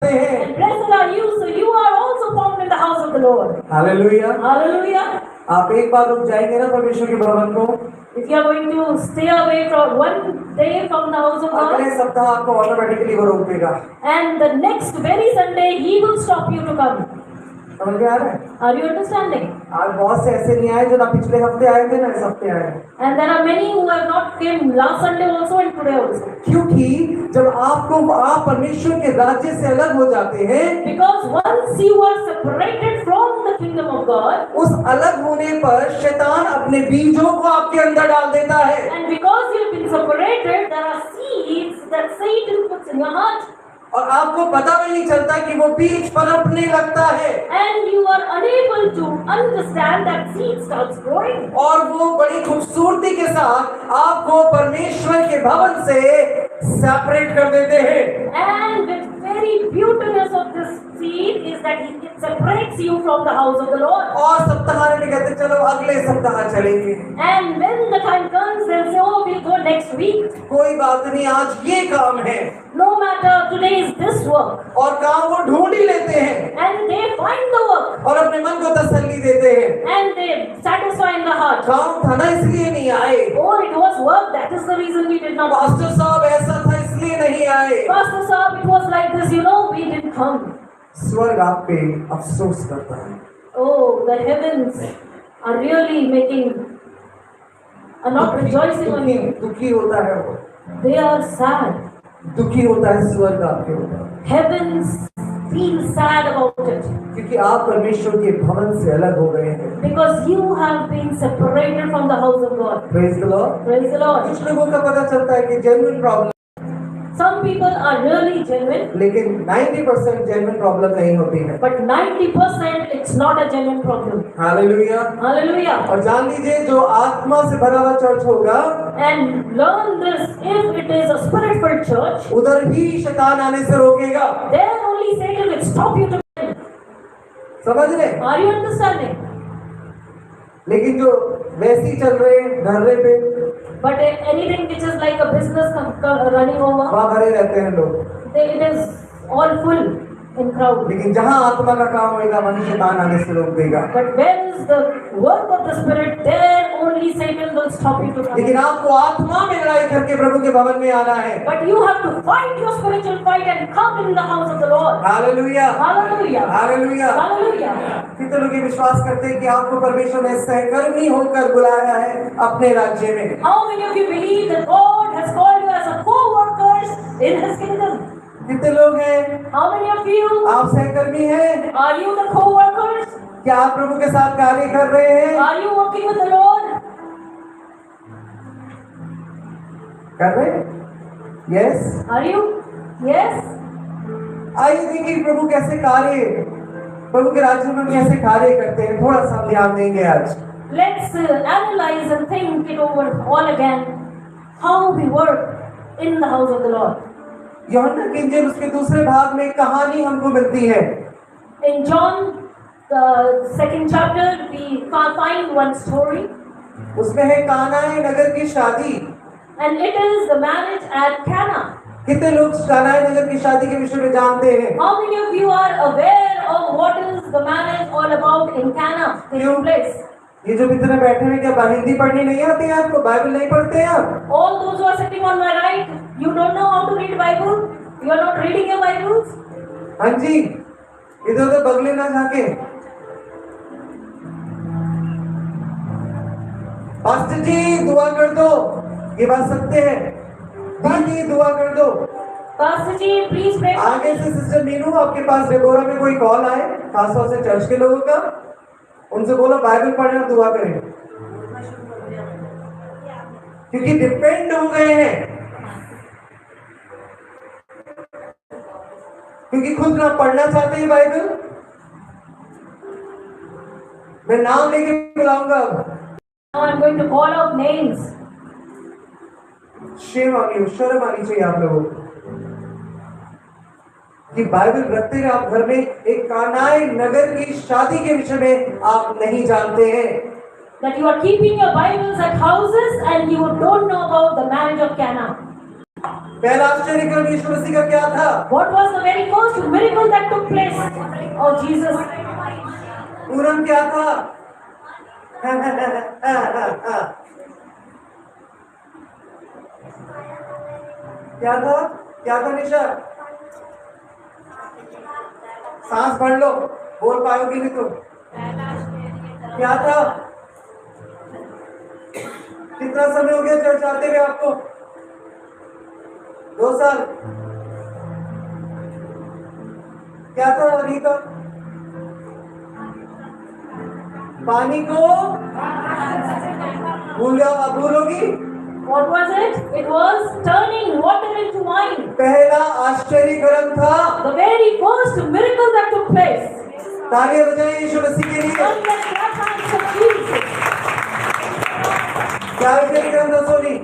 हैं। And blessed are you, so you are also found in the house of the Lord. Hallelujah. Hallelujah. आप एक बार रुक जाएंगे ना परमेश्वर के भवन को, If you are going to stay away from one day from the house of God, अगले सप्ताह आपको ऑटोमेटिकली वो रोक देगा। and the next very Sunday He will stop you to come. समझ में आ रहा है? Are you understanding? आज बहुत से ऐसे नहीं आए जो ना पिछले हफ्ते आए थे ना इस हफ्ते आए। And there are many who have not came last Sunday also and today also. क्योंकि जब आप परमेश्वर के राज्य से अलग हो जाते हैं, Because once you are separated from the kingdom of God, उस अलग होने पर शैतान अपने बीजों को आपके अंदर डाल देता है। and because you have been separated, there are seeds that Satan puts in your heart, और आपको पता भी नहीं चलता कि वो बीज पनपने लगता है, and you are unable to understand that seed starts growing. और वो बड़ी खूबसूरती के साथ आपको परमेश्वर के भवन से सेपरेट कर देते हैं। And the very beautiness of this seed is that it separates you from the house of the Lord. और सप्ताह में कहते चलो अगले सप्ताह चलेंगे, And when the time comes, they'll say, "Oh, we'll go next week." कोई बात नहीं, आज ये काम है, No matter, today is this work, और काम वो ढूंढ ही लेते हैं and they find the work, और अपने मन को तसल्ली देते हैं। and they satisfy in the heart. काम था ना इसलिए नहीं आए, Oh, it was work. That is the reason we did not. Pastor साहब ऐसा था इसलिए नहीं आए। Pastor Saab, it was like this, we didn't come. स्वर्ग आप पे अफसोस करता है। Oh, the heavens are really are not rejoicing on you. दुखी होता है वो, They are sad. दुखी होता है स्वर्ग आपके ऊपर, Heavens feel sad about it क्योंकि आप परमेश्वर के भवन से अलग हो गए हैं। because you have been separated from the house of God. Praise the Lord. Praise the Lord. कुछ लोगों का पता चलता है कि genuine problem, Some people are really genuine, लेकिन 90% जेन्युइन प्रॉब्लम नहीं होती है। but 90% it's not a genuine problem. Hallelujah. Hallelujah. और जान लीजिए जो आत्मा से भरा हुआ चर्च होगा, And learn this, if it is a spirit-filled church, उधर भी शैतान आने से रोकेगा। then only Satan will stop you to sin. समझ रहे? Are you understanding? लेकिन जो वैसी चल रहे धर्रे पे, But anything which is like a business running over, वहाँ भरे रहते हैं लोग, it is all full in crowd. लेकिन जहाँ आत्मा का काम होगा वहीं शैतान आने से रोक देगा। But where is the work of the Spirit, there only Satan will stop you to come. लेकिन आपको आत्मा में लड़ाई करके प्रभु के भवन में आना है। But you have to fight your spiritual fight and come in the house of the Lord. Hallelujah, Hallelujah. Hallelujah. Hallelujah. कितने लोग ये विश्वास करते हैं कि आपको परमेश्वर ने सहकर्मी होकर बुलाया है अपने राज्य में? How many of you believe that God has called you as a co-workers in His kingdom? कितने लोग हैं? How many of you आप सहकर्मी हैं? are you the co-workers? क्या आप प्रभु के साथ कार्य कर रहे हैं? Are you working with the Lord? कर रहे हैं? यस। Are you? Yes. आइए देखिए प्रभु कैसे कार्य, प्रभु के राज्य में कैसे कार्य करते हैं, थोड़ा सा ध्यान देंगे आज। Let's analyze and think it over all again. How we work in the house of the Lord. यूहन्ना की इंजील उसके दूसरे भाग में एक कहानी हमको मिलती है। In John, the 2nd chapter, we find one story, उसमें है कानाए नगर की शादी। and it is the marriage at Cana. कितने लोग कानाए नगर की शादी के विषय में जानते हैं? How many of you are aware of what is the marriage all about in Cana taking place? ये जो इतने बैठे हैं, क्या हिंदी पढ़नी नहीं आती है आपको? बाइबल नहीं पढ़ते हैं आप? All those who are sitting on my right, you don't know how to read Bible? You are not reading your Bibles? हाँ जी, इधर उधर बगले ना जाके। पास्टर जी दुआ कर दो, ये बात सत्य है। दीदी दुआ कर दो। Pastor ji, please pray. आगे से सिस्टर मीनू, आपके पास डेकोरा में कोई कॉल आए, खासतौर से चर्च के लोगों का, उनसे बोलो बाइबल पढ़े और दुआ करें, क्योंकि डिपेंड हो गए हैं, क्योंकि खुद ना पढ़ना चाहते हैं बाइबल। मैं नाम लेके बुलाऊंगा। Now I'm going to call out names. शर्म आनी चाहिए आप लोगों को कि बाइबल रखते हैं आप घर में, एक कानाए नगर की शादी के विषय में आप नहीं जानते हैं। That you are keeping your Bibles at houses and you don't know about the marriage of Cana. पहला आश्चर्य कर्म यीशु मसीह का क्या था? What was the very first miracle that took place? Oh, Jesus. पूरन क्या था? क्या था? क्या था निशा? सांस भर लो, बोल पाओगी नहीं तुम। क्या था? कितना समय हो गया चर्च आते हुए आपको? 2 साल। क्या था अनीता? पानी को भूलोगी? What was it? It was turning water into wine. पहला आश्चर्य कर्म था। The very first miracle that took place. तालियां बजाएं यीशु मसीह के लिए। Turn the glass hands of Jesus. क्या आश्चर्य कर्म था Soni?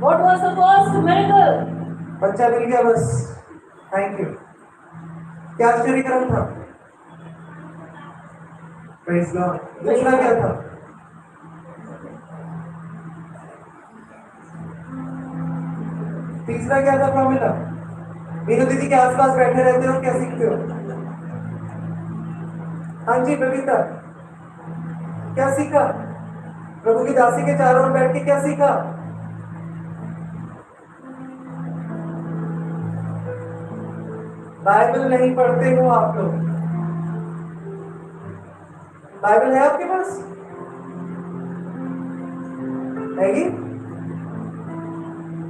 What was the first miracle? बच्चा मिल गया बस। Thank you. क्या आश्चर्य कर्म था? Praise God। दूसरा क्या था? तीसरा क्या था प्रॉमिला? मीनू दीदी के आसपास बैठे रहते हो, क्या सीखते हो? हाँ जी बबीता, क्या सीखा? प्रभु की दासी के चारों ओर बैठ के क्या सीखा? बाइबल नहीं पढ़ते हो आप लोग? बाइबल है आपके पास? है ही?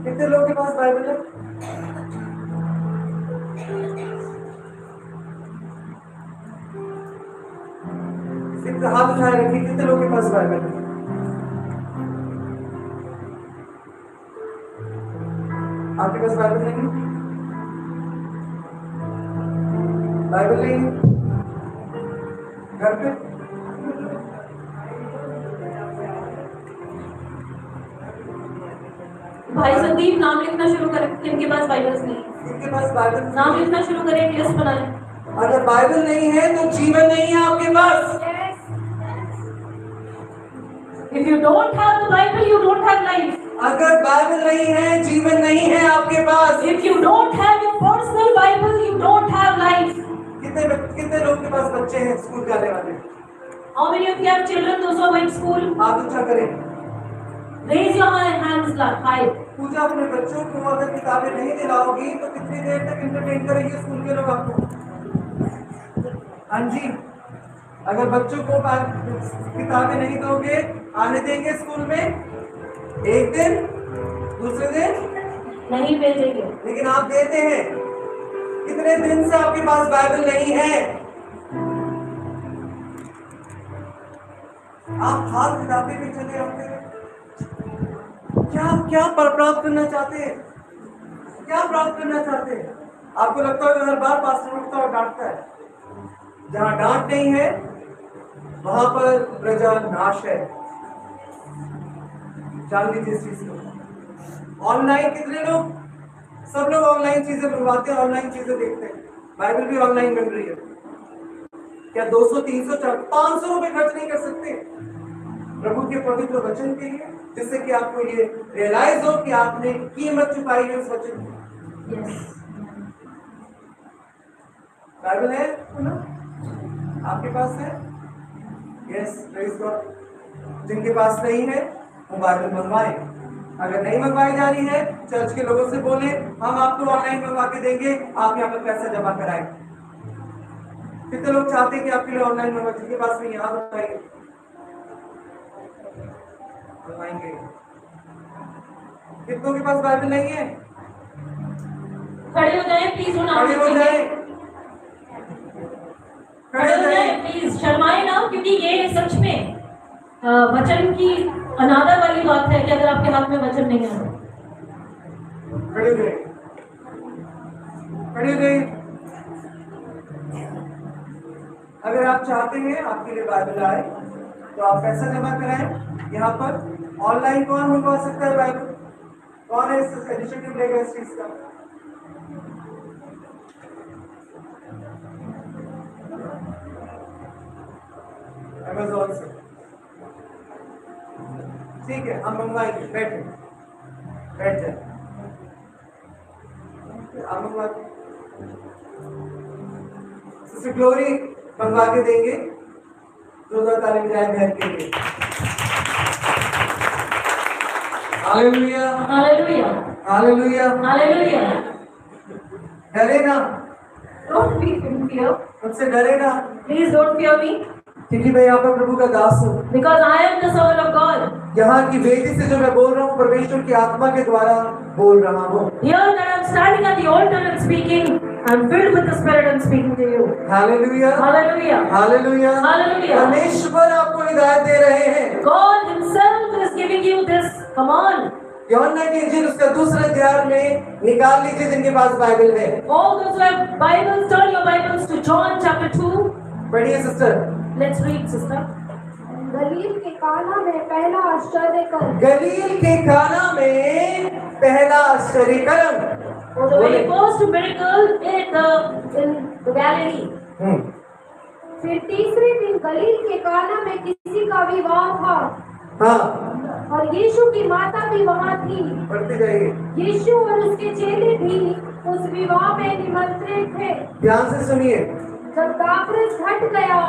कितने लोगों के पास बाइबल है? सिर्फ हाथ उठाए रखिए, कितने लोगों के पास बाइबल है? आपके पास बाइबल नहीं? बाइबल नहीं? घर पे? भाई संदीप नाम लिखना शुरू करें, किनके पास बाइबल्स नहीं? किनके पास बाइबल? नाम लिखना शुरू करें, लिस्ट बनाएं। अगर बाइबल नहीं है तो जीवन नहीं है आपके पास। If you don't have the Bible, you don't have life. अगर बाइबल नहीं है, जीवन नहीं है आपके पास। If you don't have your personal Bible, you don't have life. कितने लोग के पास बच्चे हैं स्कूल जाने वाले? How many of you have children those who are going to school? हाथ ऊंचा करें। Raise your hands high. पूजा अपने बच्चों को अगर किताबें नहीं दिलाओगी तो कितनी देर तक एंटरटेन करेंगे स्कूल के लोग आपको? हाँ जी, अगर बच्चों को किताबें नहीं दोगे, आने देंगे स्कूल में? एक दिन, दूसरे दिन नहीं भेजेंगे। लेकिन आप देते हैं। कितने दिन से आपके पास बाइबल नहीं है? आप हाथ किताबें भी चले आते हैं। क्या प्राप्त करना चाहते हैं? क्या प्राप्त करना चाहते हैं? आपको लगता है हर बार पास्टर उठता और डांटता है। जहां डांट नहीं है वहां पर प्रजा नाश है। जान लीजिए इस चीज को। ऑनलाइन कितने लोग, सब लोग ऑनलाइन चीजें मंगवाते हैं, ऑनलाइन चीजें देखते हैं। बाइबल भी ऑनलाइन बन रही है। क्या 200, 300, 500 रुपए खर्च नहीं कर सकते प्रभु के पवित्र वचन के लिए, जिससे कि आपको ये रियलाइज हो कि आपने कीमत चुकाई है उस वचन की? बाइबल है आपके पास है? Yes, praise God. जिनके पास नहीं है वो बाइबल मंगवाए। अगर नहीं मंगवाई जा रही है, चर्च के लोगों से बोले हम आपको ऑनलाइन मंगवा के देंगे, आप यहाँ पर पैसा जमा कराएं। कितने लोग चाहते हैं कि आपके लिए ऑनलाइन मंगवा? जिनके पास नहीं, यहाँ बताइए, मंगवाएंगे। कितनों के पास बाइबल नहीं है? खड़े हो जाएं प्लीज। खड़े हो जाएं, खड़े हो जाएं प्लीज। शर्माए ना, क्योंकि ये सच में वचन की अनादर वाली बात है कि अगर आपके हाथ में वचन नहीं है। खड़े हो जाएं, खड़े हो जाएं। अगर आप चाहते हैं आपके लिए बाइबल आए तो आप पैसा जमा कराएं यहाँ पर। ऑनलाइन कौन मंगवा सकता है बाइबल? कौन है इस इनिशिएटिव लेगा इस चीज का? अमेज़न से। ठीक है, हम मंगवाएंगे। बैठ जाए। आप मंगवा सिस्टर ग्लोरी मंगवा के देंगे। जोरदार ताली बजाएं बहन के लिए। Hallelujah Hallelujah. हालेलुया। Hallelujah. डरे ना, Don't be in fear. मुझसे डरे ना, Please don't fear me क्योंकि मैं यहाँ पर प्रभु का दास हूँ। because I am the servant of God. यहाँ की वेदी से जो मैं बोल रहा हूँ परमेश्वर की आत्मा के द्वारा बोल रहा हूँ। Here that I'm standing at the altar and speaking, I'm filled with the Spirit and speaking to you. Hallelujah Hallelujah. Hallelujah. Hallelujah. परमेश्वर आपको हिदायत दे रहे हैं। God Himself is giving you this command. यूहन्ना की इंजील उसका दूसरा अध्याय में निकाल लीजिए जिनके पास बाइबल है। All those who have Bibles, turn your Bibles to John chapter 2. पढ़िए सिस्टर। Let's read, sister. गलील के काना में पहला आश्चर्य कर गलील के काना में पहला आश्चर्य कर्म। For the very first miracle in the Galilee. फिर तीसरे दिन गलील के काना में किसी का विवाह था हाँ और यीशु की माता भी वहां थी। पढ़ते जाइए। यीशु और उसके चेले भी उस विवाह में निमंत्रित थे। ध्यान से सुनिए। जब दाखरस घट गया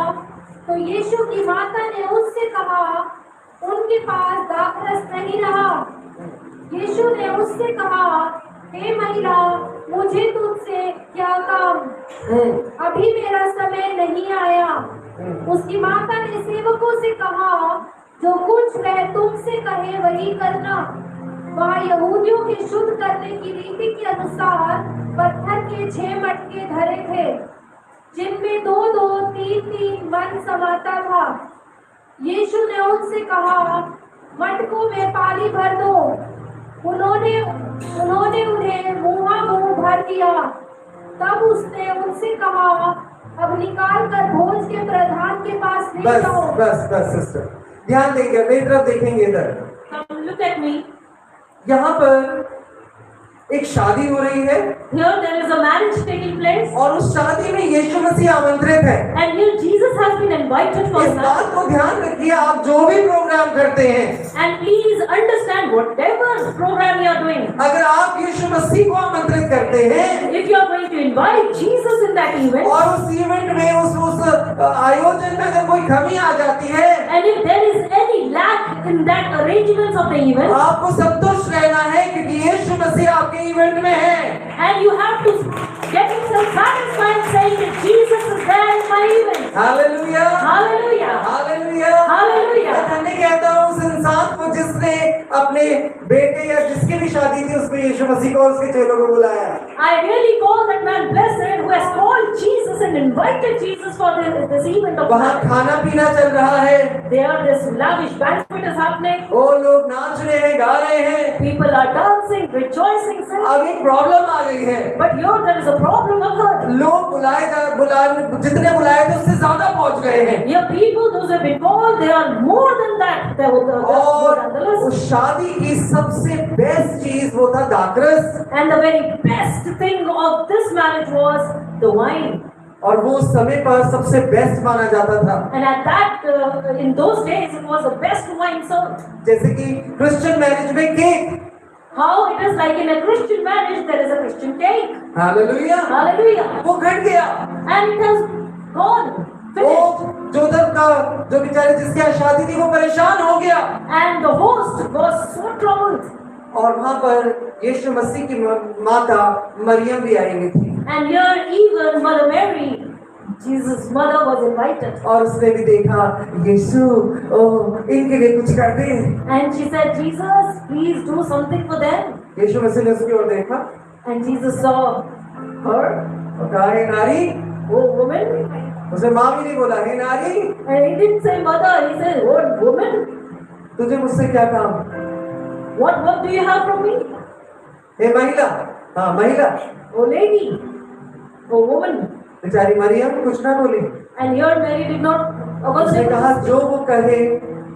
तो यीशु की माता ने उससे कहा, उनके पास दाखरस नहीं रहा। यीशु ने उससे कहा, हे महिला, मुझे तुझसे क्या काम, अभी मेरा समय नहीं आया। उसकी माता ने सेवकों से कहा, जो कुछ वह तुमसे कहे वही करना। वहाँ यहूदियों के शुद्ध करने की रीति के अनुसार पत्थर के 6 मटके धरे थे, जिनमें 2-2, 3-3 मन समाता था। यीशु ने उनसे कहा, मटकों में पानी भर दो। उन्होंने उन्हें मुँह भर दिया। तब उसने उनसे कहा, अब निकाल कर भोज के प्रधान के पास ले बस जाओ। बस बस सिस्टर ध्यान देंगे, मेरी तरफ देखेंगे इधर। Come look at me. यहाँ पर एक शादी हो रही है Here there is a marriage taking place, और उस शादी में यीशु मसीह आमंत्रित है। and here Jesus has been invited for इस that. बात को ध्यान रखिए, आप जो भी प्रोग्राम करते हैं, And please understand whatever program you are doing. अगर आप यीशु मसीह को आमंत्रित करते हैं If you are going to invite Jesus in that event, और उस इवेंट में उस आयोजन में अगर कोई कमी आ जाती है, and if there is any lack in that arrangements of the event, आपको संतुष्ट रहना है क्योंकि यीशु मसीह आपके इवेंट में है। and you have to get yourself satisfied saying that Jesus is there in my event. Hallelujah Hallelujah. Hallelujah Hallelujah. मैं धन्य कहता हूँ उस इंसान को जिसने अपने बेटे या जिसकी भी शादी थी उसमें यीशु मसीह को और उसके चेलों को बुलाया। I really call that man blessed who has called Jesus and invited Jesus for this event of वहाँ marriage. खाना पीना चल रहा है, There this lavish banquet is happening. वो लोग नाच रहे हैं, गा रहे हैं। People are dancing, rejoicing, singing. अब एक प्रॉब्लम आ गई है, But here there is a problem occurred. लोग जितने बुलाए थे उससे ज्यादा पहुंच गए हैं Here people, those who have been called, they are more than that. They were more और than the list. उस शादी की सबसे बेस्ट चीज वो था दाखरस, And the very best thing of this marriage was the wine. और वो उस समय पर सबसे बेस्ट माना जाता था। And at that, in those days, it was the best wine served. जैसे कि क्रिश्चियन मैरिज में cake, How it is like in a Christian marriage, there is a Christian cake. Hallelujah, Hallelujah. वो घट गया। And it has gone. वो Finished. जो बेचारे जिसके यहाँ शादी थी वो परेशान हो गया And the host was so troubled. और वहाँ पर यीशु मसीह की माता मरियम भी आई हुई थी And here even Mother Mary, Jesus' mother, was invited. और उसने भी देखा यीशु इनके लिए कुछ कर दे। And she said, Jesus, please do something for them. यीशु मसीह ने उसकी ओर देखा And Jesus saw her, और कहा हे नारी, oh woman. उसने माँ भी नहीं बोला, हे नारी And he didn't say mother, he said, oh woman, तुझे मुझसे क्या काम? what work do you have from me? हे महिला, हाँ महिला, Oh lady, oh woman. बेचारी मरियम कुछ ना बोली। And here Mary did not उसने कहा जो वो कहे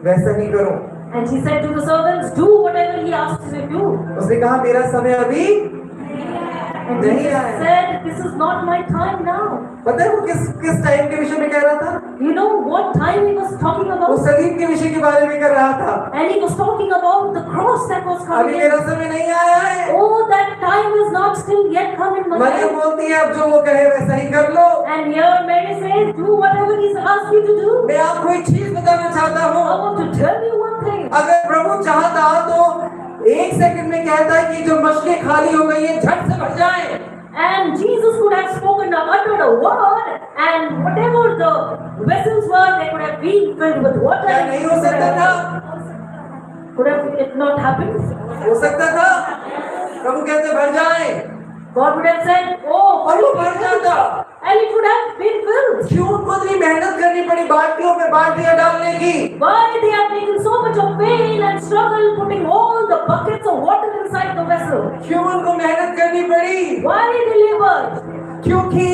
वैसा ही करो। And she said to the servants, do whatever he asks you to do. उसने कहा मेरा समय अभी And नहीं Jesus आया। said, "This is not my time now." पता है वो किस टाइम के विषय में कह रहा था? You know what time he was talking वो about? सलीब के विषय के बारे में कर रहा था। And he was talking about the cross that was अभी coming. मेरा समय नहीं आया है। Oh, that time is not still yet come in my Maryam life. बोलती है अब जो वो कहे वैसा ही कर लो। And here Mary says, "Do whatever he's asked you to do." मैं आपको एक चीज बताना चाहता I हूँ, want to tell you one thing. अगर प्रभु चाहता तो 1 सेकंड में कहता है कि जो मछली खाली हो गई है झट से भर जाए। And Jesus could have spoken or uttered a word, and whatever the vessels were, they could have been filled with water. क्या नहीं हो सकता था? Could have it not happened? हो सकता था। प्रभु कहते भर जाए God would have said, "Oh," और वो भर जाता। and it would have been filled. क्यों उनको इतनी मेहनत करनी पड़ी बाल्टियों में बाल्टियां डालने की? Why they have taken so much of pain and struggle putting all the buckets of water inside the vessel? क्यों उनको मेहनत करनी पड़ी? Why they labored? क्योंकि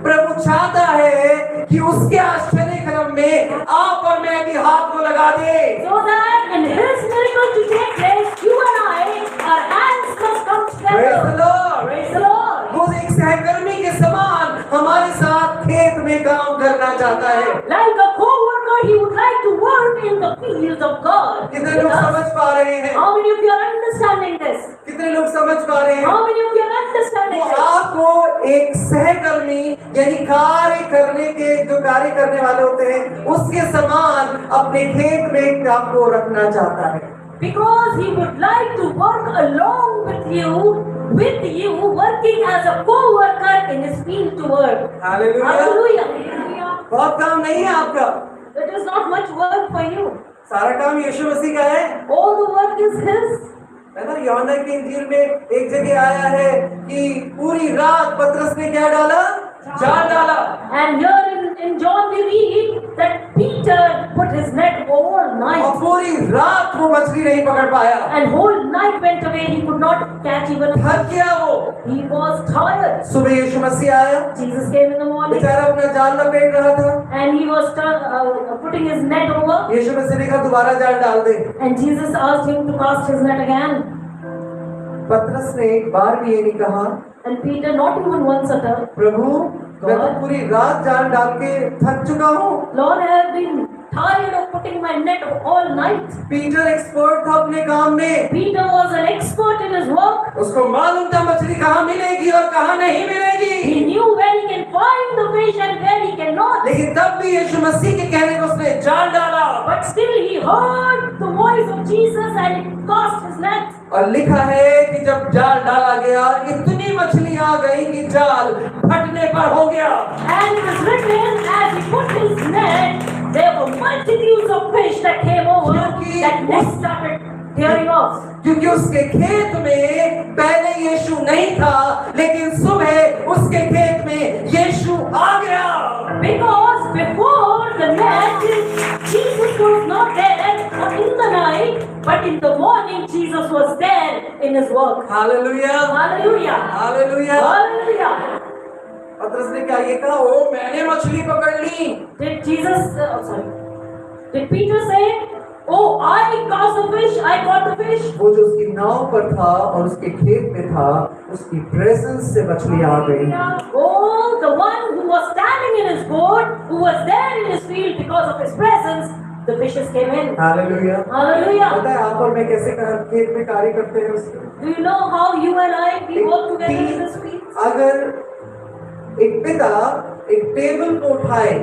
प्रभु चाहता है कि उसके आश्चर्य क्रम में आप और मैं भी हाथ को लगा दे। So that in His miracle to take place, you and I, our hands must come Praise the together. Lord। Praise the Lord. वो एक सहकर्मी के समान हमारे साथ खेत में काम करना चाहता है। Like a co-worker, He would like to work in the fields of God. कितने लोग समझ पा रहे हैं? How many of you are understanding this? कितने लोग समझ पा रहे हैं? How many of you are understanding वो this? आपको एक सहकर्मी यानी कार्य करने के जो कार्य करने वाले होते हैं उसके समान अपने खेत में आपको रखना चाहता है। Because He would like to work along with you, working as a co-worker in His field to work. Hallelujah. Hallelujah. बहुत काम नहीं है आपका, It is not much work for you. सारा काम यीशु मसीह का है। All the work is His. है ना? यूहन्ना की इंजील में एक जगह आया है कि पूरी रात पतरस ने क्या डाला? जाल डाला। And here in John we read that Peter put his net all और night. पूरी रात वो मछली नहीं पकड़ पाया। And whole night went away. He could not catch even a थक गया वो। He was tired. सुबह यीशु मसीह आया, Jesus came in the morning बेचारा अपना जाल लपेट रहा था। and he was putting his net over. यीशु मसीह ने कहा दोबारा जाल डाल दे। And Jesus asked him to cast his net again. पतरस ने एक बार भी ये नहीं कहा And Peter not even once uttered, प्रभु मैं तो पूरी रात जाल डाल के थक चुका हूँ। "Lord, I have been tired of putting my net all night." Peter expert था अपने काम में, Peter was an expert in his work. उसको मालूम था मछली कहाँ मिलेगी और कहाँ नहीं मिलेगी। He knew where he can find the fish and where he cannot. लेकिन तब भी यीशु मसीह के कहने पर उसने जाल डाला But still he heard the voice of Jesus and he cast his net. और लिखा है कि जब जाल डाला गया इतनी मछली आ गई कि जाल फटने पर हो गया। And it is written, as he put his net, there were multitudes of fish that came over, that net started tearing off. क्योंकि उसके खेत में पहले यीशु नहीं था, लेकिन सुबह उसके खेत में यीशु आ गया। Because before the net, Jesus was not there in the night, but in the morning Jesus was there in his work. Hallelujah, Hallelujah. Hallelujah. Hallelujah. पतरस ने क्या ये कहा? ओ मैंने मछली पकड़ ली। Did Peter say, "Oh, I cast the fish, I caught the fish"? वो जो उसकी नाव पर था और उसके खेत में था, उसकी प्रेजेंस से मछली आ गई। Oh, the one who was standing in his boat, who was there in his field because of his presence, the fishes came in. Hallelujah. Hallelujah. पता है आप और मैं कैसे खेत में कार्य करते हैं उसके? Do you know how you and I, we work together in this field? अगर एक पिता एक टेबल को उठाए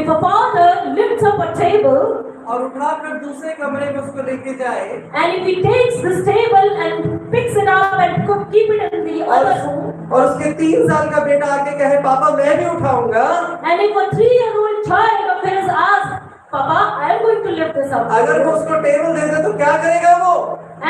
If a father lifts up a table, और उठाकर दूसरे कमरे में उसको लेके जाए and if he takes this table and picks it up and keep it in the other room, और उसके 3 साल का बेटा आके कहे पापा मैं भी उठाऊंगा, and if a 3-year-old child of his asks, "Papa, I am going to lift this up," अगर वो उसको टेबल दे दे तो क्या करेगा वो?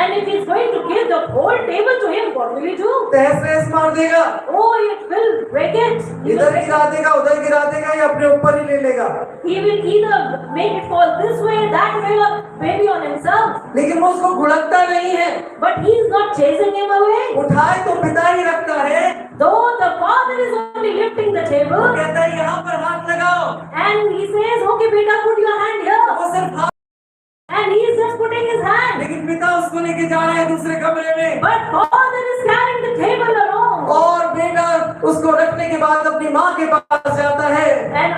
and if he's going to give the whole table to him, what will he do? तहस नहस मार देगा, Oh, it will break it. He will इधर break गिरा देगा उधर गिरा देगा या अपने ऊपर ही ले लेगा। He will either make it fall this way, that way, or maybe on himself. लेकिन वो उसको घुड़कता नहीं है, But he is not chasing him away. उठाए तो पिता ही रखता है। Though the father is only lifting the वो table, कहता है यहाँ पर हाथ लगाओ, and he says, "Okay, beta, put your hand here," वो सिर्फ हाथ, and he is just putting his hand. लेकिन पिता उसको लेके जा रहा है दूसरे कमरे में But father is carrying the table along. बाद अपनी माँ के पास जाता है And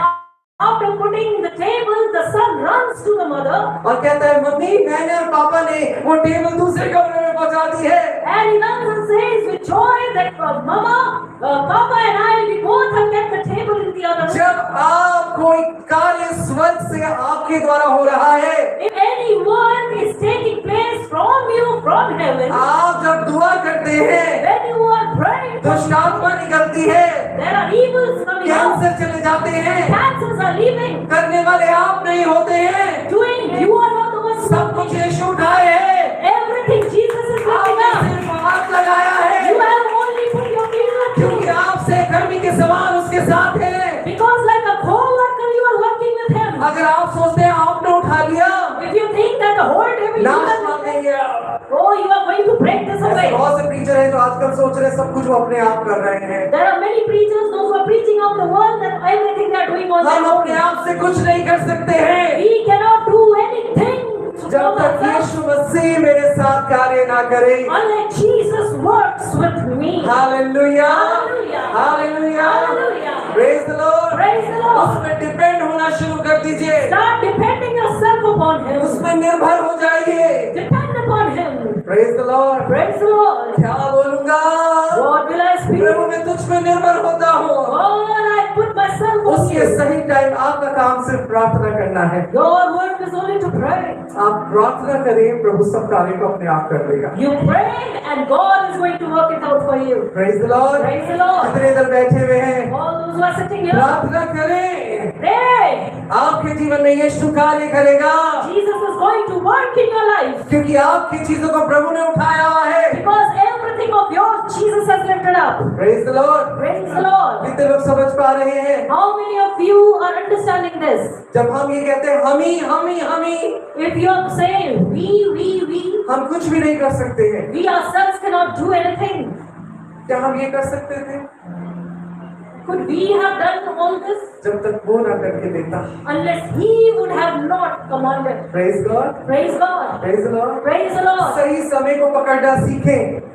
after putting the table, the son runs to the mother. और कहता है, मम्मी मैंने और पापा ने वो टेबल दूसरे कमरे में पहुंचा दी है। And he runs and says with joy that Mama, Papa and I, we both have kept the table in the other room. जब आप कोई कार्य स्वर्ग से आपके द्वारा हो रहा है, If any work is taking place from you, from heaven, आप जब दुआ करते हैं, when you are praying, दुष्ट आत्मा निकलती है, there are evils coming out. Cancer चले जाते हैं, Cancers are leaving. करने वाले आप नहीं होते हैं। Doing, you are not the ones सब कुछ यीशु उठाए है, everything Jesus is lifting आपने up. सिर्फ हाथ लगाया You है, have only put your finger to क्योंकि it. आपसे कर्मी के समान उसके साथ है। Because like a co-worker, you are working with him. अगर आप सोचते हैं आपने उठा लिया, If you think that the whole table you नाश have, मार देंगे आप। oh, you are going to break this ऐसे away. बहुत से प्रीचर हैं जो आजकल सोच रहे हैं सब कुछ वो अपने आप कर रहे हैं। There are many preachers, those who are preaching out the word, that everything they are doing on हम their अपने own. आप से कुछ नहीं कर सकते हैं We cannot do anything to जब come तक ourselves यीशु मसीह मेरे साथ कार्य ना करे। unless Jesus works with me. Hallelujah, Hallelujah. Hallelujah, Hallelujah. Praise the Lord. Praise the Lord. उसमें डिपेंड होना शुरू कर दीजिए, Start depending yourself upon Him. उसमें निर्भर हो जाइए। Depend upon Him. Praise the Lord. Praise the Lord. क्या बोलूंगा, What will I speak? प्रभु मैं तुझ पे निर्भर होता हूँ। God, I put myself on उसके you. सही टाइम आपका काम सिर्फ प्रार्थना करना है। Your work is only to pray. आप प्रार्थना करें, प्रभु सब कार्य को अपने आप कर देगा। You pray and God is going to work it out for you. Praise the Lord. Praise the Lord. कितने इधर बैठे हुए हैं, All those who are sitting here, प्रार्थना करें, pray. आपके जीवन में यीशु कार्य करेगा, Jesus is going to work in your life. क्योंकि आपकी चीजों को प्रभु ने उठाया हुआ है। Because everything of yours, Jesus has lifted up. Praise the Lord. Praise the Lord. कितने लोग समझ पा रहे हैं? How many of you are understanding this? जब हम ये कहते हैं हम ही, If you are saying we, हम कुछ भी नहीं कर सकते हैं, we ourselves cannot do anything. क्या हम ये कर सकते थे? Could we have done all this जब तक वो ना करके देता। unless He would have not commanded? Praise God, Praise God. Praise the Lord. Praise the Lord. सही समय को पकड़ना सीखें,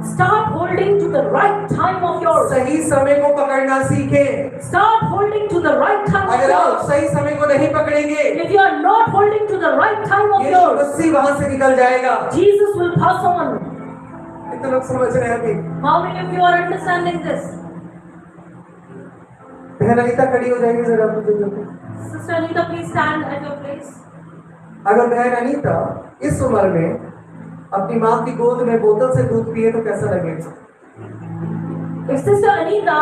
Start holding to the right time of yours. सही समय को पकड़ना सीखें। Start holding to the right time of अगर आप yours. सही समय को नहीं पकड़ेंगे, If you are not holding to the right time of Yeshu yours, मसीह वहां से निकल जाएगा। Jesus will pass on. कितने लोग समझ रहे हैं अभी? How many of you are understanding this? बहन अनीता खड़ी हो जाएगी जरा मुझे जो। Sister Anita, please stand at your place. अगर बहन अनीता इस उम्र में अपनी माँ की गोद में बोतल से दूध पिए तो कैसा लगेगा? If Sister Anita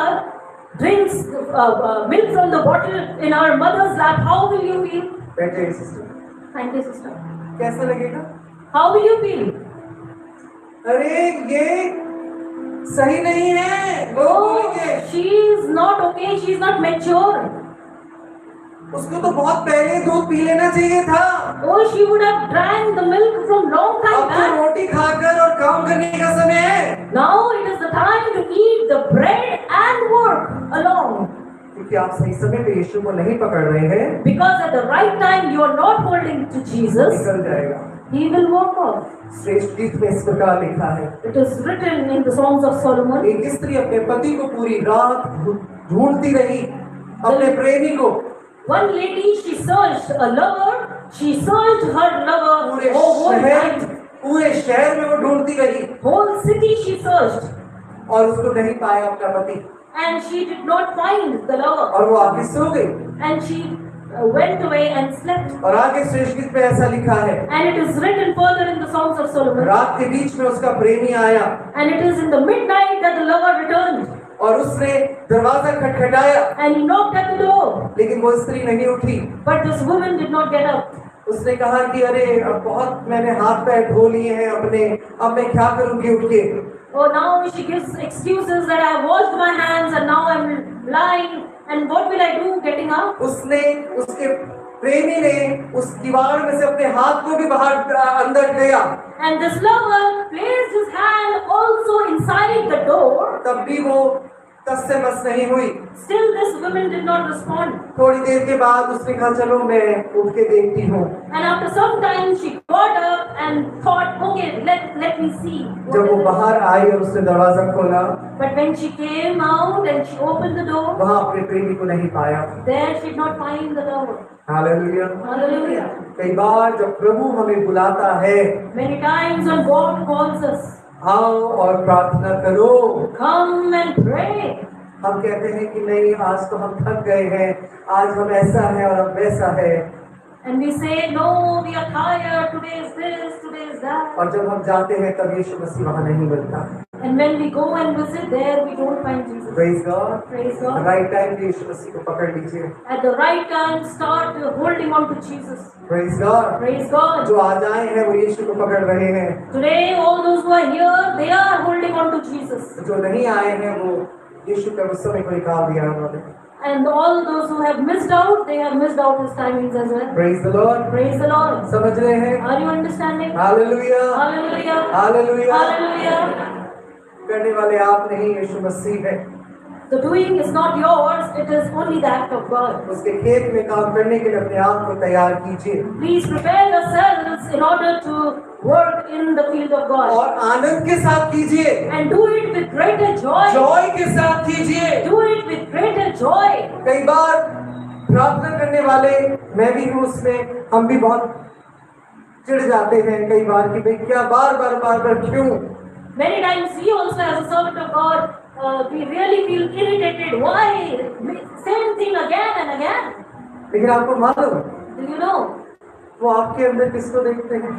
drinks milk from the bottle in our mother's lap, how will you feel? बैठे सिस्टर, Thank you, sister. कैसा लगेगा? How will you feel? अरे ये सही नहीं है, लोग बोलेंगे। Oh, she is not okay. She is not mature. उसको तो बहुत पहले दूध पी लेना चाहिए था। Oh, she would have drank the milk from long time अब तो back. रोटी खाकर और काम करने का समय है, Now it is the time to eat the bread and work along. क्योंकि आप सही समय पे यीशु को नहीं पकड़ रहे हैं। Because at the right time you are not holding to Jesus, निकल जाएगा। He will walk off. श्रेष्ठ गीत में इस प्रकार लिखा है, It is written in the Songs of Solomon. एक स्त्री अपने पति को पूरी रात ढूंढती रही, अपने प्रेमी को। One lady, she searched a lover. She searched her lover whole night. पूरे शहर में वो ढूंढती रही Whole city she searched, और उसको नहीं पाया अपना पति, and she did not find the lover. और वो आगे सो गई। And she went away and slept. और आगे श्रेष्ठ गीत में ऐसा लिखा है, And it is written further in the Songs of Solomon. रात के बीच में उसका प्रेमी आया And it is in the midnight that the lover returned. और उसने दरवाजा खटखटाया, And he knocked at the door. लेकिन वो स्त्री नहीं उठी। But this woman did not get up. उसने कहा कि अरे अब बहुत मैंने हाथ पैर धो लिए हैं अपने, अब मैं क्या करूंगी उठ के। Oh, now she gives excuses that I have washed my hands and now I'm lying. And what will I do getting up? उसने उसके प्रेमी ने उस दीवार में से अपने हाथ को भी बाहर अंदर गया, And this lover placed his hand also inside the door. तब भी वो तस से बस नहीं हुई। Still, this woman did not respond. थोड़ी देर के बाद उसने कहा चलो मैं उठ के देखती हूँ। And after some time, she got up and thought, okay, let me see. what जब वो is it. बाहर आई और उसने दरवाजा खोला, But when she came out and she opened the door, वहाँ अपने प्रेमी को नहीं पाया। there she did not find the lover. Hallelujah. Hallelujah. कई बार जब प्रभु हमें बुलाता है, Many times when God calls us, आओ और प्रार्थना करो, come and pray. हम कहते हैं कि नहीं आज तो हम थक गए हैं, आज हम ऐसा है और हम वैसा है। And we say, no, we are tired, today is this, today is that. और जब हम जाते हैं तब यीशु मसीह वहाँ नहीं मिलता। And when we go and visit there, we don't find Jesus. Praise God. Praise God. Right time पे यीशु मसीह को पकड़ लीजिए। At the right time, start holding on to Jesus. Praise God. Praise God. जो आज आए हैं वो यीशु को पकड़ रहे हैं, Today, all those who are here, they are holding on to Jesus. जो नहीं आए हैं वो यीशु का उस समय को निकाल दिया उन्होंने। And all those who have missed out, they have missed out his timings as well. Praise the Lord. Praise the Lord. समझ रहे हैं? Are you understanding? Hallelujah, Hallelujah. Hallelujah. Hallelujah. करने वाले आप नहीं, यीशु मसीह है। The doing is not yours, it is only the act of God. उसके खेत में काम करने के लिए अपने आप को तैयार कीजिए Please prepare yourselves in order to work in the field of God. और आनंद के साथ कीजिए, And do it with greater joy. Joy के साथ कीजिए। Do it with greater joy. कई बार प्रार्थना करने वाले, मैं भी हूँ उसमें, हम भी बहुत चिढ़ जाते हैं कई बार कि भाई क्या बार बार क्यों। Many times we also as a servant of God, we really feel irritated. Why? Same thing again and again. लेकिन आपको मालूम Do you know? वो आपके अंदर किसको देखते हैं?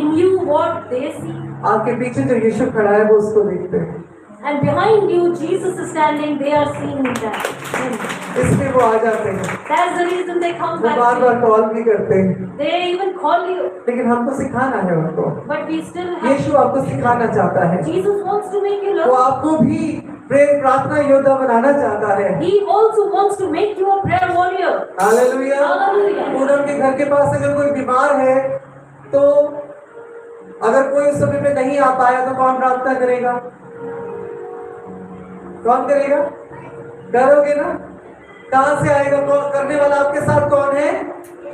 In you what they see. आपके पीछे जो यीशु खड़ा है वो उसको देखते हैं, And behind you Jesus is standing, they are seeing that. इसलिए वो आ जाते हैं। That's the reason they come वो back bar to bar you. Call भी करते हैं, They even call you. लेकिन हमको सिखाना है उनको। But we still have. यीशु आपको सिखाना चाहता है, Jesus wants to make you वो love. आपको भी प्रेम प्रार्थना योद्धा बनाना चाहता है। He also wants to make you a prayer warrior. Hallelujah. Hallelujah. Poonam के घर के पास अगर कोई बीमार है तो अगर कोई उस समय पे नहीं आ पाया तो कौन प्रार्थना करेगा? कौन करेगा? करोगे ना? कहाँ से आएगा? कौन करने वाला? आपके साथ कौन है?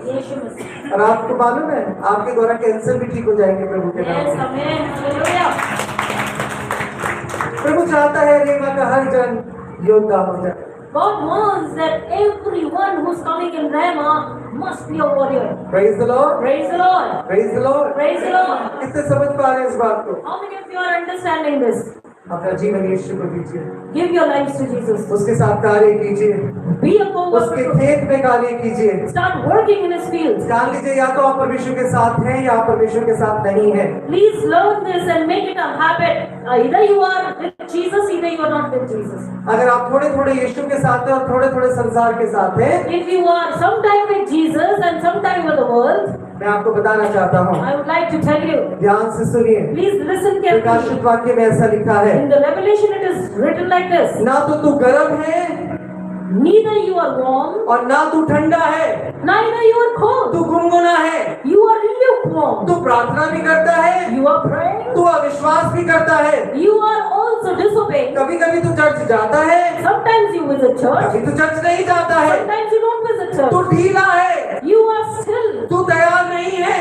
यीशु मसीह. और आपको मालूम है आपके द्वारा कैंसर भी ठीक हो जाएंगे प्रभु के नाम Yes, से। amen. Hallelujah. प्रभु चाहता है रेमा का हर जन योद्धा हो जाए। God wants that everyone who's coming in Rama must be a warrior. Praise the Lord, Praise the Lord. Praise the Lord. Praise the Lord. कितने समझ पा रहे हैं इस बात को? How many of you are understanding this? अपना जीवन यीशु को दीजिए, Give your lives to Jesus. उसके साथ कार्य कीजिए, Be a उसके co-worker. खेत में कार्य कीजिए। Start working in His fields. जान लीजिए या तो आप परमेश्वर के साथ हैं या आप परमेश्वर के साथ नहीं हैं। Please learn this and make it a habit. Either you are with Jesus, either you are not with Jesus. अगर आप थोड़े थोड़े यीशु के साथ हैं और थोड़े थोड़े संसार के साथ हैं, If you are sometime with Jesus and sometime with the world, मैं आपको बताना चाहता हूँ, I would like to tell you. ध्यान से सुनिए। Please listen carefully. प्रकाशित वाक्य में ऐसा लिखा है, In the Revelation, it is written like this. ना तो तू गर्म है Neither you are warm, और ना तू ठंडा है, neither you are cold. तू गुनगुना है। You are lukewarm. तू प्रार्थना भी करता है, You are praying. तू अविश्वास भी करता है। You are also disobeying. कभी कभी तू चर्च जाता है, Sometimes you visit church. कभी तू चर्च नहीं जाता है। Sometimes you don't visit तू church. ढीला है, You are still. तू तैयार नहीं है।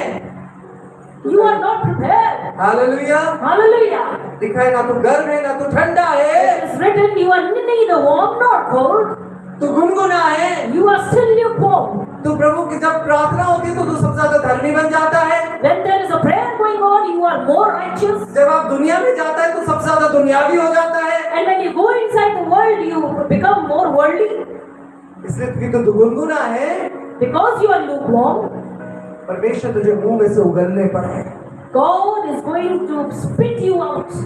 You are not prepared. Hallelujah. Hallelujah. लिखा है ना तू गर्म है ना तू ठंडा है, It is written, you are neither warm nor cold. तू गुनगुना है। You are still lukewarm. तू प्रभु की जब प्रार्थना होती है तो तू सबसे ज्यादा धर्मी बन जाता है। When there is a prayer going on, you are more righteous. जब आप दुनिया में जाता है तो सबसे ज्यादा दुनियावी हो जाता है। And when you go inside the world, you become more worldly. इसलिए कि तू गुनगुना है, Because you are lukewarm, परमेश्वर तुझे मुंह में से उगलने पर है। God is going to spit you out.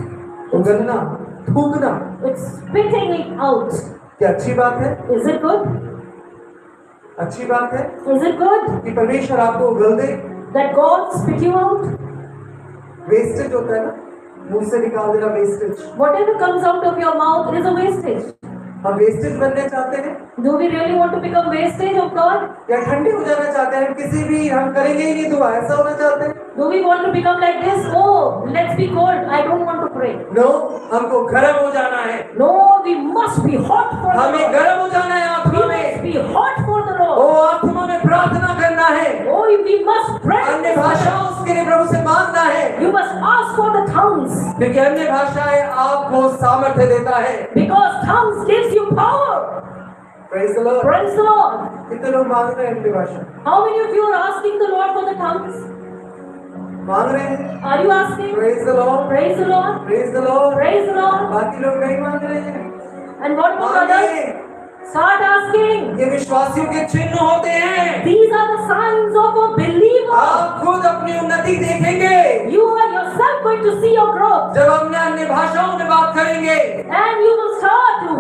उगलना, थूकना, It's spitting it out. क्या अच्छी बात है? Is it good? अच्छी बात है Is it good कि परमेश्वर आपको उगल दे। that God spit you out? Wastage होता है ना, मुंह से निकाल देना wastage. Whatever comes out of your mouth is a wastage. हम वेस्टेज बनने चाहते हैं Do we really want to become wastage of God? या ठंडे हो जाना चाहते हैं? किसी भी हम करेंगे ही नहीं दुआ, ऐसा होना चाहते हैं? Do we want to become like this? Oh, let's be cold. I don't want to pray. pray. No, हमको गर्म हो जाना है। No, we must be hot for the हमें Lord. गर्म हो जाना है We आत्मा must में। be hot for the O Lord. आत्मा में प्रार्थना करना है। Oh, we must pray. अन्य भाषाओं उसके लिए प्रभु से मांगना है, You must ask for the tongues, क्योंकि अन्य भाषाएं आपको सामर्थ्य देता है। because tongues gives you power. Praise the Lord। Praise the Lord. कितने लोग मांग रहे हैं अन्य भाषा? How many of you are asking the Lord for the tongues? मांग रहे हैं? Are you asking? Praise the Lord। Praise the Lord. Praise the Lord। Praise the Lord. बाकी लोग नहीं मांग रहे हैं। And what about मांगे। others? Start asking. ये विश्वासियों के चिन्ह होते हैं। These are the signs of a believer. आप खुद अपनी उन्नति देखेंगे You are yourself going to see your growth. जब हम अन्य भाषाओं में बात करेंगे। And you will start to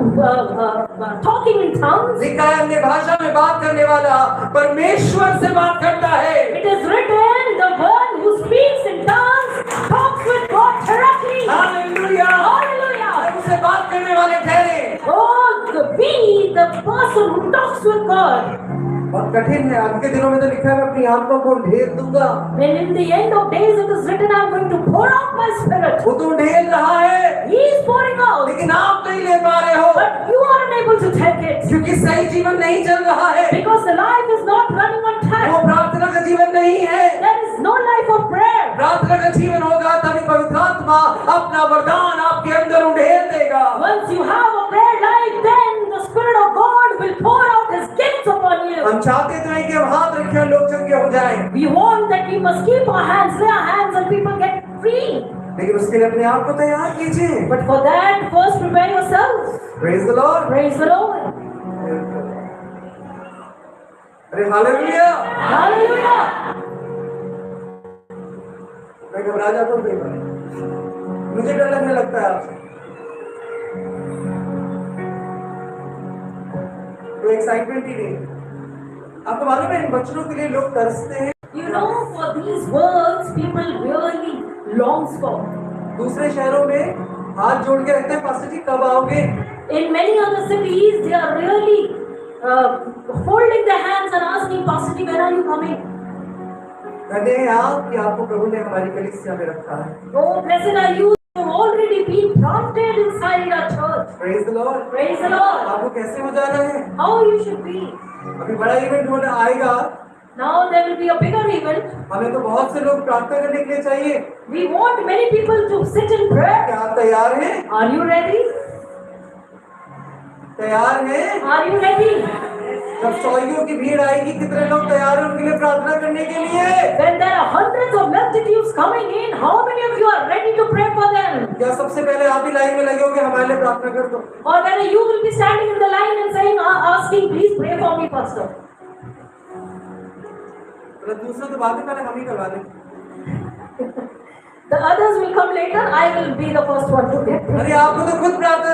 talking in tongues. लिखा है अन्य भाषा में बात करने वाला परमेश्वर से बात करता है। It is written, the one who speaks in tongues talks with God directly. Hallelujah. Hallelujah. उससे बात करने वाले ठहरे। Be the person who talks with God. बहुत कठिन है। आज के दिनों में तो लिखा है मैं अपनी आत्मा को ढेर दूंगा। And in the end of days it is written, I am going to pour out my spirit. वो तो ढेर रहा है, He is pouring out, लेकिन आप नहीं ले पा रहे हो, but you are unable to take it. क्योंकि सही जीवन नहीं चल रहा है। Because the life is not running on वो time. प्रार्थना का जीवन नहीं है। There is no life of prayer. प्रार्थना का जीवन होगा तभी पवित्र आत्मा अपना वरदान आपके अंदर उड़ेल देगा। Once you have a prayer life, then the Spirit of God will pour out His gifts upon you. हम चाहते तो हैं कि हम हाथ रखें और लोग चंगे हो जाएं, We want that we must keep our hands, lay our hands, and people get free. लेकिन उसके लिए अपने आप को तैयार कीजिए। But for that, first prepare yourselves. Praise the Lord। Praise the Lord. अरे हालेलुया। Hallelujah. मैं घबरा जाता हूँ कई बार, मुझे डर लगने लगता है आपसे। तो एक्साइटमेंट ही नहीं। आपको मालूम है इन वचनों के लिए लोग तरसते हैं। You know, for these words, people really longs for. दूसरे शहरों में हाथ जोड़ के रखते हैं, पास्टर जी कब आओगे? In many other cities, they are really holding their hands and asking, Pastor ji, when are you coming? धन्य है आप कि आपको प्रभु ने हमारी कलीसिया में रखा है। Oh, blessed are you who have already been planted inside our church. Praise the Lord। Praise the Lord. आपको कैसे हो जाना है? How you should be. अभी बड़ा इवेंट होने आएगा। Now there will be a bigger event. हमें तो बहुत से लोग प्रार्थना करने के लिए चाहिए। We want many people to sit in prayer. क्या आप तैयार हैं? Are you ready? तैयार हैं? Are you ready? जब सौइयों की भीड़ आएगी, कितने लोग तैयार हैं उनके लिए प्रार्थना करने के लिए? When there are hundreds of multitudes coming in, how many of you are ready to pray for them? क्या सबसे पहले आप ही लाइन में लगे होंगे हमारे लिए प्रार्थना कर दो? Or whether you will be standing in the line and saying, asking, please pray for me, Pastor. दूसरा तो बात है, पहले हम ही करवा दें। The others will come later. I will be the first one to get अरे prayed. आपको तो खुद प्रार्थना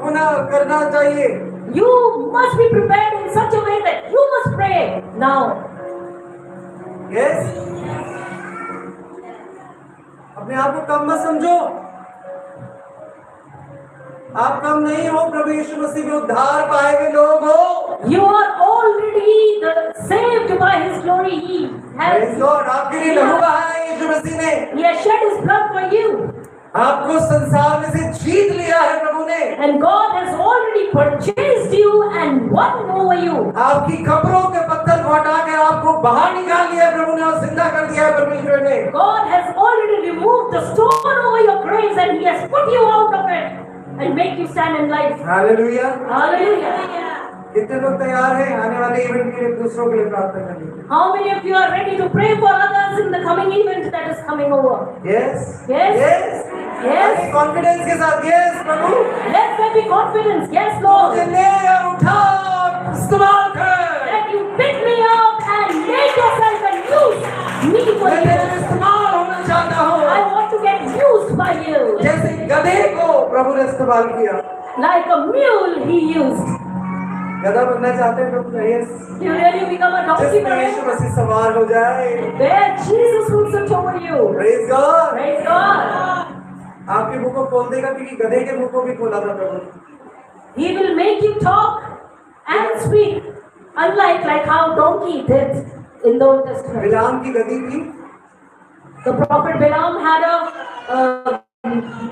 होना करना चाहिए। You must be prepared in such a way that you must pray now. Yes. अपने आप को कम मत समझो। आप कम नहीं हो, प्रभु यीशु मसीह में उद्धार पाए हुए लोग हो। You are already saved by His glory. He Praise has, God। आपके लिए लहू बहाया है यीशु मसीह ने। He has shed His blood for you. आपको संसार में से जीत लिया है प्रभु ने। And God has already purchased you and won over you. आपकी कब्रों के पत्थर को हटा कर आपको बाहर निकाल लिया है प्रभु ने और जिंदा कर दिया है परमेश्वर ने। God has already removed the stone over your graves and He has put you out of it and make you stand in life. Hallelujah. Hallelujah. कितने लोग तैयार हैं आने वाले इवेंट के लिए दूसरों के लिए प्रार्थना करने के लिए? How many of you are ready to pray for others in the coming event that is coming over? Yes. Yes. Yes. Yes. Confidence के साथ yes Prabhu. Let there be confidence. Yes, Lord. मुझे ले और उठा इस्तेमाल कर। That you pick me up and make yourself and use me for मैं तेरे you. इस्तेमाल होना चाहता I हूँ। want to get used by you. जैसे गधे को प्रभु ने इस्तेमाल किया। Like a mule He used. गधा बनना चाहते हैं प्रभु? Yes. You really become a donkey जिसमें for यीशु Him. मसीह सवार हो जाए। Where Jesus will sit over you. Praise God। Praise God. आपके मुंह को खोल देगा, क्योंकि गधे के मुंह को भी खोला था प्रभु ने। He will make you talk and speak, unlike how donkey did in the Old Testament. बिलाम की गधी थी। The prophet Balaam had a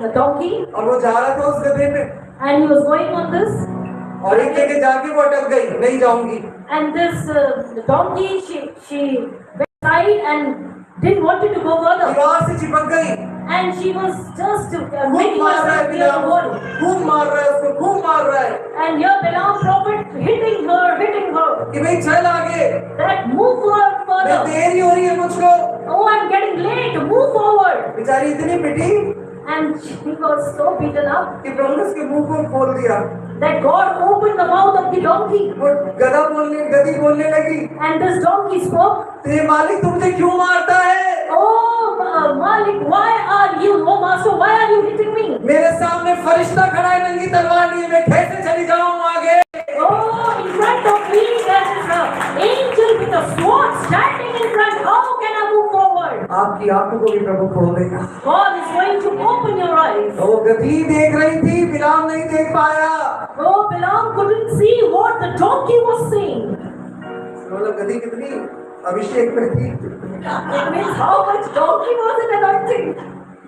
the donkey, और वो जा रहा था उस गधे पे, and he was going on this. और एक जगह जाके वो अटक गई, नहीं जाऊंगी। And this the donkey, she went aside and didn't want to go further. दीवार से चिपक गई, And she was just खूब making मार रहा है herself near Balaam the wall. उसको, खूब मार रहा है उसको, खूब मार रहा है And here Balaam prophet hitting her, कि भाई चल आगे, that move forward मैं further. देरी हो रही है मुझको। Oh, I'm getting late, move forward. बेचारी इतनी पिटी And she was so beaten up कि प्रभु ने उसके मुंह को खोल दिया, that God opened the mouth of the donkey. वो गधी बोलने लगी, And this donkey spoke, तेरे मालिक तू मुझे क्यों मारता है? Oh, Malik, why are you, oh master, why are you hitting me? मेरे सामने फरिश्ता खड़ा है नंगी तलवार लिए, मैं कैसे चली जाऊं आगे? Oh, in front of me there is an angel with a sword standing in front. How can I move forward? आपकी आंखों को भी प्रभु खोल देगा। God is going to open your eyes. वो गधी देख रही थी, बिलाम नहीं देख पाया। Oh, Balaam couldn't see what the donkey was seeing. मतलब गधी कितनी अभिषेक में थी। It means how much donkey was in anointing.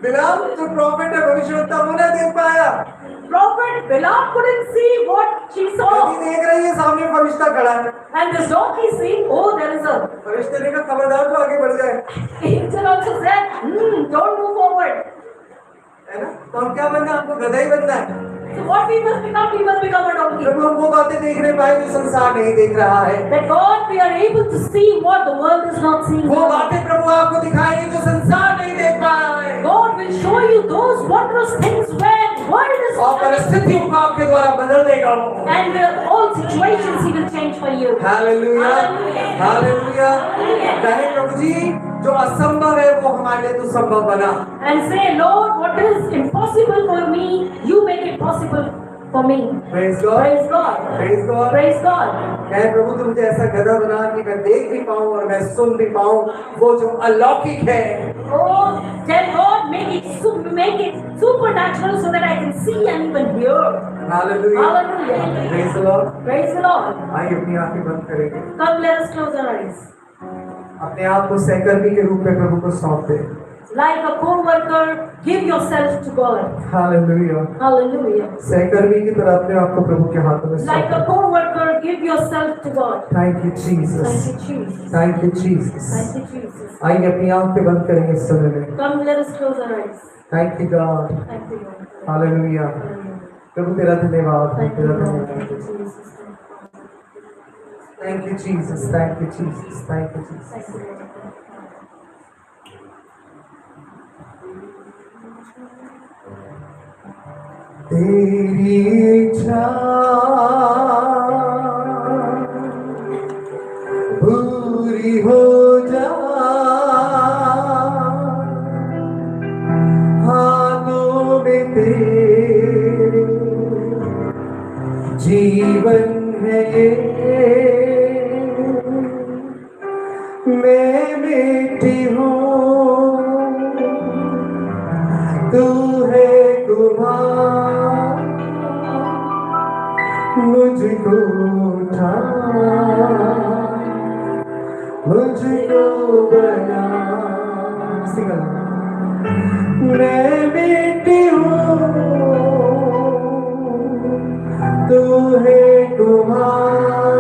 बिलाम जो प्रॉफिट है, भविष्यवक्ता, वो नहीं देख पाया। Prophet Balaam couldn't see what she गधी saw. देख रही है, सामने फरिश्ता खड़ा है। And this donkey seeing, oh, there is a फरिश्ते ने कहा खबरदार तो आगे बढ़ जाए, angel also said, don't move forward. है ना? तो हम क्या बनना, हमको गधा ही बनना है। So what we must become a donkey. प्रभु हम वो बातें देखने पाए जो संसार नहीं देख रहा है। That God, we are able to see what the world is not seeing. वो बातें प्रभु आपको दिखाएंगे जो संसार नहीं देख पा रहा है। God will show you those wondrous things where world is और परिस्थितियों को आपके द्वारा बदल देगा वो। and all situations He will change for you. Hallelujah, hallelujah. कहे प्रभु जी, जो असंभव है वो हमारे लिए तो संभव बना। And say, Lord, what is impossible for me, you make it possible for me. Praise God, Praise God. praise God। Praise God. कहे प्रभु तू मुझे ऐसा गधा बना कि मैं देख भी पाऊं और मैं सुन भी पाऊं वो जो अलौकिक है। Oh, tell God, make it supernatural so that I can see and even hear. Hallelujah, Hallelujah. praise the Lord। Praise the Lord. आइए अपनी आंखें बंद करेंगे, Come, let us close our eyes. अपने आप को सहकर्मी के रूप में प्रभु को सौंप दे। Like a co-worker, give yourself to God. Hallelujah, Hallelujah. सहकर्मी की तरह अपने आप को प्रभु के हाथों में Like सौंप a they. co-worker, give yourself to God. Thank you Jesus, Thank you, Jesus. Thank you Jesus. Thank you, Jesus. आइए अपनी आंखें बंद करेंगे इस समय में। Come, let us close our eyes. Thank you God, Thank you, Lord. Hallelujah. Hallelujah. प्रभु तेरा धन्यवाद, Thank you, तेरा Lord. धन्यवाद। Thank you, Jesus. Thank you Jesus, thank you Jesus, thank you Jesus. Thank you, Lord. तेरी इच्छा पूरी हो जा, हाथों में तेरे जीवन है ये, मैं मिट्टी हूँ तू है कुम्हार, मुझको उठा, मुझको बना। मैं मिट्टी हूँ तू है कुम्हार,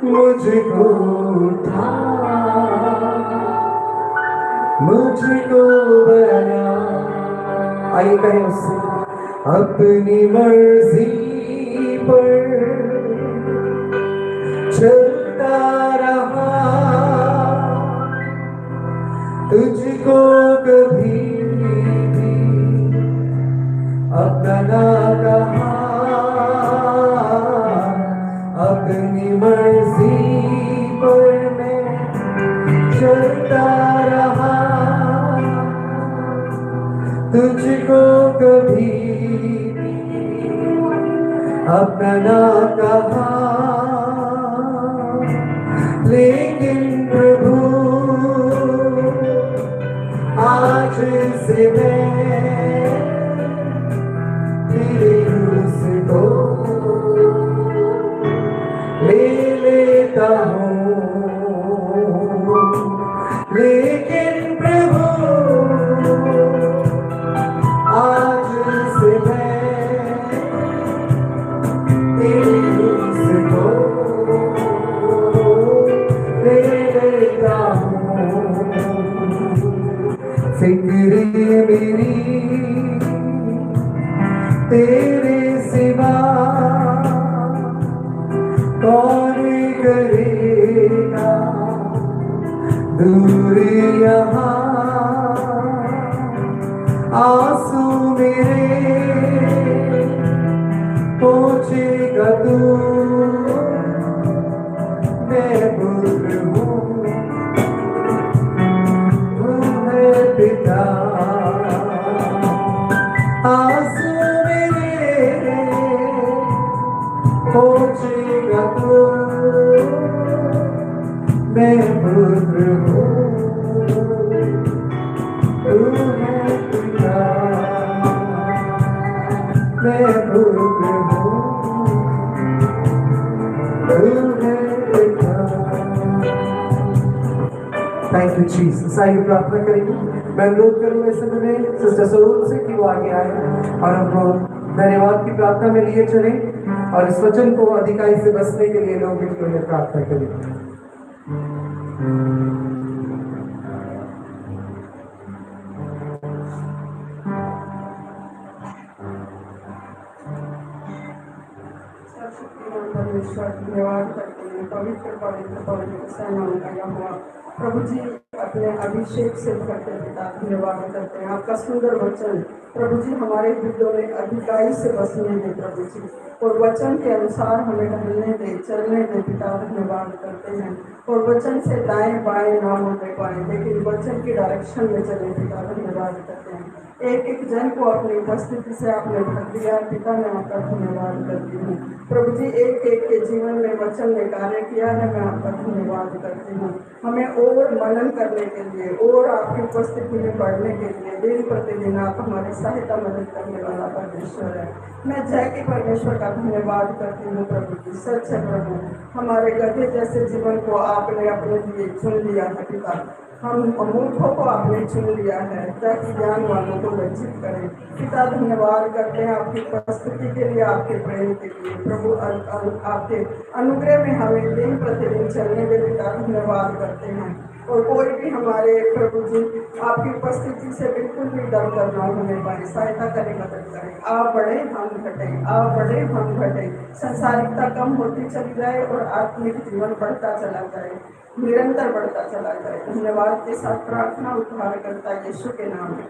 मुझको उठा, मुझको बना। आइए कहें उससे, अपनी मर्जी पर चलता रहा, तुझको कभी भी अपना ना कहा, अपनी मर्जी पर मैं चलता रहा, तुझको कभी अपना ना कहा, लेकिन प्रभु आज से मैं तेरे क्रूस को ले लेता हूँ, लेकिन प्रभु पहुँचेगा तू, मैं पुत्र हूँ, तू है पिता। आंसू मेरे पहुँचेगा तू, मैं पुत्र हूँ, तू है पिता। मैं पुत्र हूँ, तू है पिता। Thank you Jesus. आइए प्रार्थना करेंगे। मैं अनुरोध करूंगा इस समय में सिस्टर सरोज से कि वो आगे आए और हमको धन्यवाद की प्रार्थना में लिए चले और इस वचन को अधिकारी से बसने के लिए लोग मिलकर में प्रार्थना करें। परमेश्वर धन्यवाद करते हैं, पवित्र पवित्र पवित्र सहनाम का यहोवा प्रभु जी अपने अभिषेक से करते पिता धन्यवाद करते हैं। आपका सुंदर वचन प्रभु जी हमारे हृदयों में अधिकारी से बसने दे प्रभु जी, और वचन के अनुसार हमें ढलने दे, चलने दे पिता धन्यवाद करते हैं। और वचन से दाएं बाएं ना होने पाए, लेकिन वचन की डायरेक्शन में चले पिता धन्यवाद करते हैं। एक एक जन को अपनी उपस्थिति से आपने भर दिया पिता, मैं आपका धन्यवाद करती हूँ प्रभु जी। एक एक के जीवन में वचन ने कार्य किया है, मैं आपका धन्यवाद करती हूँ। हमें और मनन करने के लिए और आपकी उपस्थिति में बढ़ने के लिए दिन प्रतिदिन आप हमारी सहायता मदद करने वाला परमेश्वर है। मैं जय के परमेश्वर का धन्यवाद करती हूँ प्रभु जी। सच है प्रभु, हमारे गधे जैसे जीवन को आपने अपने लिए चुन लिया है पिता। हम मूर्खों को आपने चुन लिया है ताकि ज्ञान वालों को लज्जित करें पिता। धन्यवाद करते हैं आपकी उपस्थिति के लिए, आपके प्रेम के लिए प्रभु। आपके अनुग्रह में हमें दिन प्रतिदिन चलने के पिता धन्यवाद करते हैं। और कोई भी हमारे प्रभु जी आपकी उपस्थिति से बिल्कुल भी डर करना होने पाए, सहायता करें, मदद करें। आप बढ़े हम घटे, आप बढ़े हम घटे, संसारिकता कम होती चली जाए और आत्मिक जीवन बढ़ता चला जाए, निरंतर बढ़ता चला जाए। धन्यवाद के साथ प्रार्थना उद्धार करता यीशु के नाम में।